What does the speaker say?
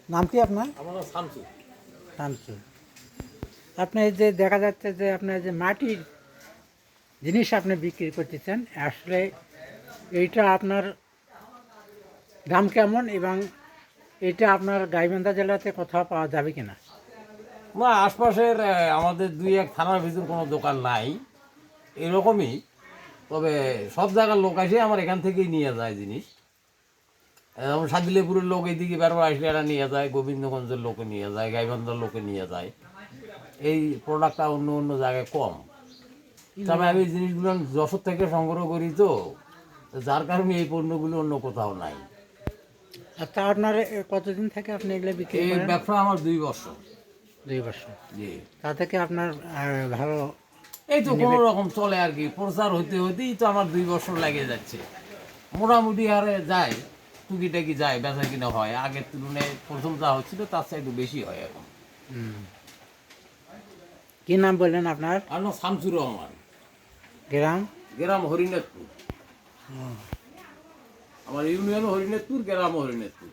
নাম কি আপনার? আমার নাম শামসু। শামসু। আপনি এই যে দেখা যাচ্ছে যে আপনার যে মাটির জিনিস আপনি বিক্রি করতেছেন, আসলে এইটা আপনার দাম কেমন এবং এটা আপনার গাইবান্ধা জেলাতে কোথাও পাওয়া যাবে কিনা? না, আশপাশের আমাদের 2-1 থানার ভিতর কোনো দোকান নাই এরকমই। তবে সব জায়গার লোক আসে আমার এখান থেকেই নিয়ে যায় জিনিস। যেমন সাদিলেপুরের লোক এইদিকে বেরবার আসলে এরা নিয়ে যায়, গোবিন্দগঞ্জের লোকে নিয়ে যায়, গাইবান্ধার লোকে নিয়ে যায়। এই প্রোডাক্টটা অন্য অন্য জায়গায় কম। তবে আমি এই জিনিসগুলো যশোর থেকে সংগ্রহ করি, তো যার কারণে এই পণ্যগুলো অন্য কোথাও নাই। আচ্ছা, আপনার কতদিন থেকে আপনি এগুলো বিক্রি এই করেন? ব্যবসা আমার 2 বছর। 2 বছর। জি, তা থেকে আপনার ভালো এই তো কোনো রকম চলে আর কি। প্রচার হইতে হইতেই তো আমার 2 বছর লেগে যাচ্ছে। মোটামুটি হারে যায়, টুকিটাকি যায়, বেচা কিনা হয়। আগের তুলনায় প্রথম যা হচ্ছিল তার চাইতে বেশি হয় এখন। হুম। কি নাম বললেন আপনার? আর না, শামসুর রহমান, গ্রাম? গ্রাম হরিনাথপুর। আমার ইউনিয়ন হরিনাথপুর, গ্রাম হরিনাথপুর।